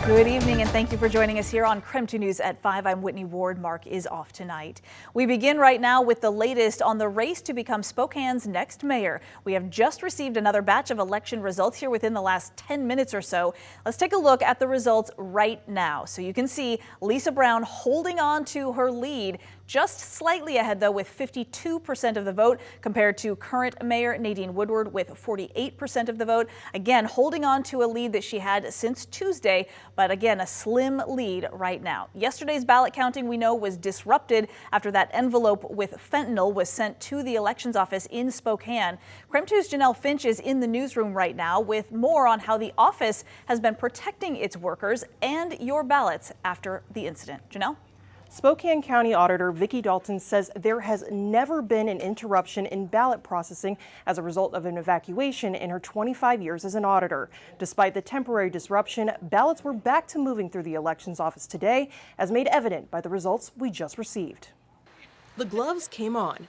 Good evening and thank you for joining us here on KREM 2 News at 5. I'm Whitney Ward. Mark is off tonight. We begin right now with the latest on the race to become Spokane's next mayor. We have just received another batch of election results here within the last 10 minutes or so. Let's take a look at the results right now. So you can see Lisa Brown holding on to her lead, just slightly ahead though with 52% of the vote compared to current mayor Nadine Woodward with 48% of the vote. Again, holding on to a lead that she had since Tuesday, but again, a slim lead right now. Yesterday's ballot counting, we know, was disrupted after that envelope with fentanyl was sent to the elections office in Spokane. KREM 2's Janelle Finch is in the newsroom right now with more on how the office has been protecting its workers and your ballots after the incident. Janelle? Spokane County Auditor Vicki Dalton says there has never been an interruption in ballot processing as a result of an evacuation in her 25 years as an auditor. Despite the temporary disruption, ballots were back to moving through the elections office today, as made evident by the results we just received. The gloves came on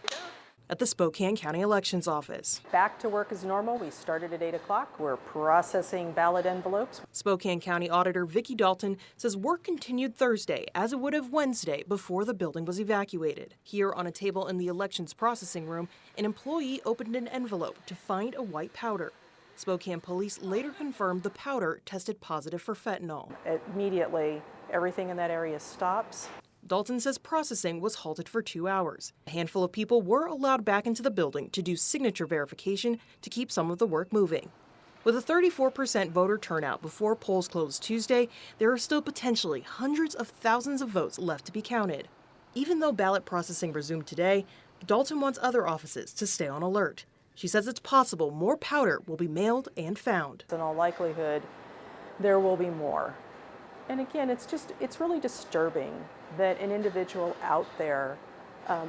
at the Spokane County Elections Office. Back to work as normal. We started at 8 o'clock. We're processing ballot envelopes. Spokane County Auditor Vicki Dalton says work continued Thursday as it would have Wednesday before the building was evacuated. Here on a table in the elections processing room, an employee opened an envelope to find a white powder. Spokane police later confirmed the powder tested positive for fentanyl. Immediately, everything in that area stops. Dalton says processing was halted for 2 hours. A handful of people were allowed back into the building to do signature verification to keep some of the work moving. With a 34% voter turnout before polls closed Tuesday, there are still potentially hundreds of thousands of votes left to be counted. Even though ballot processing resumed today, Dalton wants other offices to stay on alert. She says it's possible more powder will be mailed and found. In all likelihood, there will be more. And again, it's really disturbing that an individual out there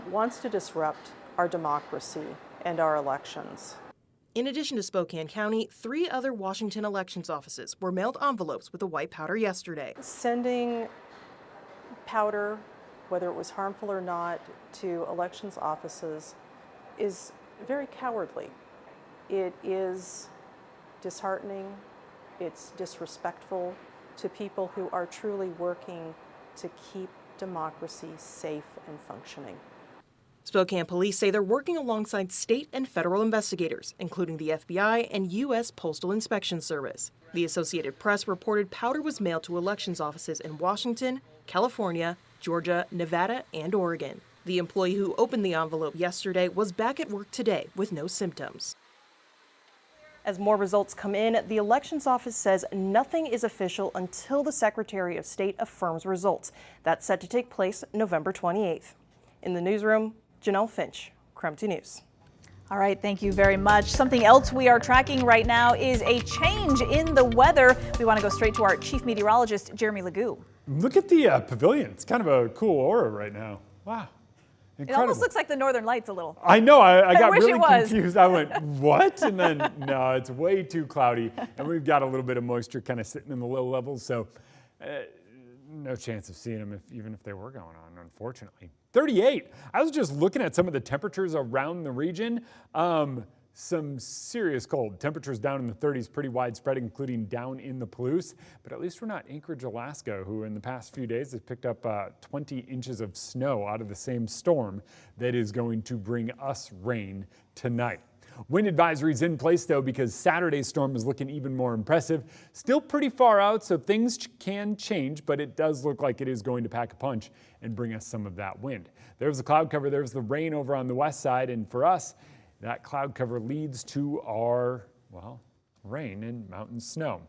wants to disrupt our democracy and our elections. In addition to Spokane County, 3 other Washington elections offices were mailed envelopes with the white powder yesterday. Sending powder, whether it was harmful or not, to elections offices is very cowardly. It is disheartening, it's disrespectful to people who are truly working to keep democracy safe and functioning. Spokane police say they're working alongside state and federal investigators, including the FBI and U.S. Postal Inspection Service. The Associated Press reported powder was mailed to elections offices in Washington, California, Georgia, Nevada, and Oregon. The employee who opened the envelope yesterday was back at work today with no symptoms. As more results come in, the elections office says nothing is official until the Secretary of State affirms results. That's set to take place November 28th. In the newsroom, Janelle Finch, KREM 2 News. All right, thank you very much. Something else we are tracking right now is a change in the weather. We want to go straight to our chief meteorologist, Jeremy Legoo. Look at the pavilion. It's kind of a cool aura right now. Wow. Incredible. It almost looks like the Northern Lights a little. I know, I got really was. confused. I went, what? And then, no, it's way too cloudy. And we've got a little bit of moisture kind of sitting in the low levels. So no chance of seeing them even if they were going on, unfortunately. 38. I was just looking at some of the temperatures around the region. Some serious cold. Temperatures down in the 30s, pretty widespread, including down in the Palouse. But at least we're not Anchorage, Alaska, who in the past few days has picked up 20 inches of snow out of the same storm that is going to bring us rain tonight. Wind advisories in place, though, because Saturday's storm is looking even more impressive. Still pretty far out, so things can change, but it does look like it is going to pack a punch and bring us some of that wind. There's the cloud cover. There's the rain over on the west side, and for us, that cloud cover leads to our, well, rain and mountain snow.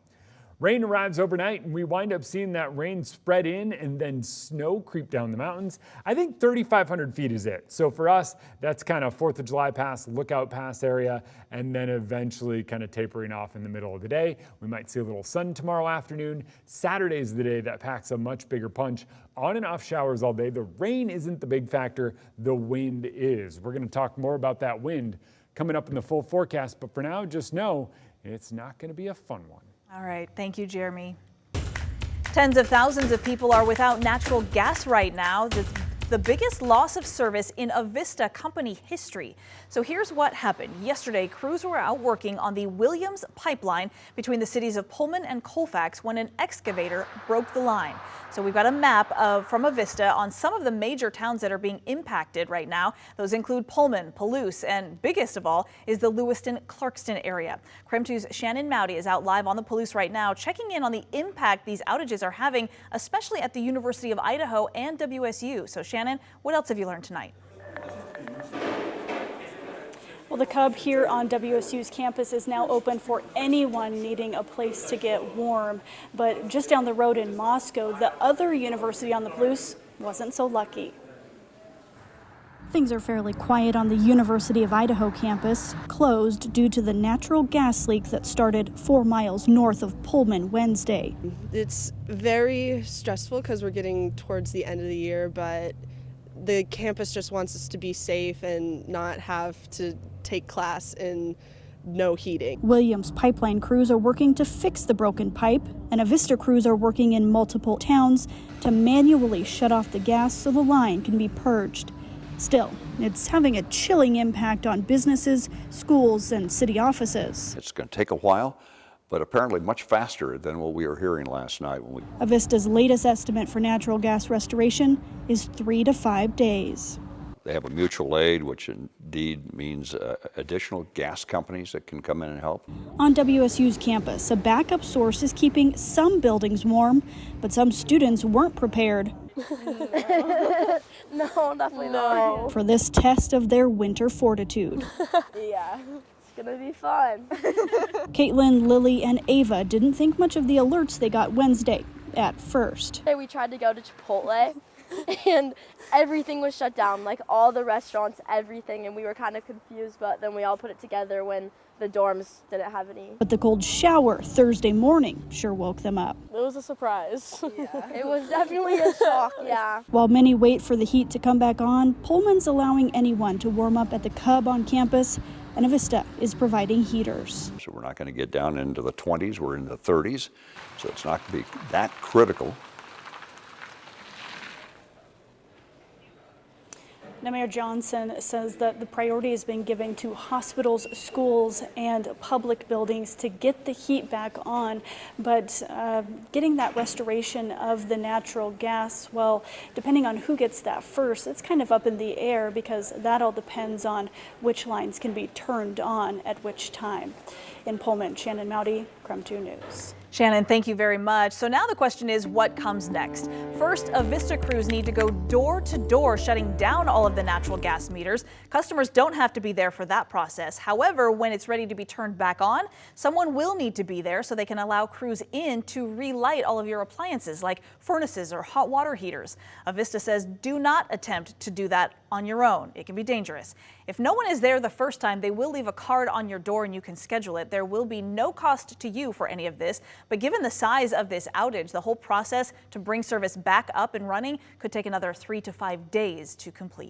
Rain arrives overnight, and we wind up seeing that rain spread in and then snow creep down the mountains. I think 3,500 feet is it. So for us, that's kind of 4th of July Pass, Lookout Pass area, and then eventually kind of tapering off in the middle of the day. We might see a little sun tomorrow afternoon. Saturday's the day that packs a much bigger punch. On and off showers all day. The rain isn't the big factor, the wind is. We're going to talk more about that wind coming up in the full forecast, but for now, just know it's not going to be a fun one. All right, thank you, Jeremy. Tens of thousands of people are without natural gas right now. the biggest loss of service in Avista company history. So here's what happened. Yesterday, crews were out working on the Williams pipeline between the cities of Pullman and Colfax when an excavator broke the line. So we've got a map from Avista on some of the major towns that are being impacted right now. Those include Pullman, Palouse, and biggest of all is the Lewiston-Clarkston area. KREM 2's Shannon Mowdy is out live on the Palouse right now, checking in on the impact these outages are having, especially at the University of Idaho and WSU. So Shannon, what else have you learned tonight? Well, the Cub here on WSU's campus is now open for anyone needing a place to get warm. But just down the road in Moscow, the other university on the Palouse wasn't so lucky. Things are fairly quiet on the University of Idaho campus, closed due to the natural gas leak that started 4 miles north of Pullman Wednesday. It's very stressful because we're getting towards the end of the year, but the campus just wants us to be safe and not have to take class in no heating. Williams pipeline crews are working to fix the broken pipe, and Avista crews are working in multiple towns to manually shut off the gas so the line can be purged. Still, it's having a chilling impact on businesses, schools, and city offices. It's going to take a while, but apparently much faster than what we were hearing last night. Avista's latest estimate for natural gas restoration is 3 to 5 days. They have a mutual aid, which indeed means additional gas companies that can come in and help. On WSU's campus, a backup source is keeping some buildings warm, but some students weren't prepared. No, definitely not. For this test of their winter fortitude. Yeah, it's gonna be fun. Caitlin, Lily, and Ava didn't think much of the alerts they got Wednesday at first. We tried to go to Chipotle and everything was shut down, like all the restaurants, everything, and we were kind of confused, but then we all put it together when the dorms didn't have any. But the cold shower Thursday morning sure woke them up. It was a surprise. Yeah. It was definitely a shock, yeah. While many wait for the heat to come back on, Pullman's allowing anyone to warm up at the Cub on campus, and Avista is providing heaters. So we're not going to get down into the 20s, we're in the 30s, so it's not going to be that critical. Now, Mayor Johnson says that the priority has been given to hospitals, schools, and public buildings to get the heat back on. But getting that restoration of the natural gas, well, depending on who gets that first, it's kind of up in the air because that all depends on which lines can be turned on at which time. In Pullman, Shannon Mowdy, KREM 2 News. Shannon, thank you very much. So now the question is, what comes next? First, Avista crews need to go door to door, shutting down all of the natural gas meters. Customers don't have to be there for that process. However, when it's ready to be turned back on, someone will need to be there so they can allow crews in to relight all of your appliances like furnaces or hot water heaters. Avista says do not attempt to do that on your own. It can be dangerous. If no one is there the first time, they will leave a card on your door and you can schedule it. There will be no cost to you for any of this. But given the size of this outage, the whole process to bring service back up and running could take another 3 to 5 days to complete.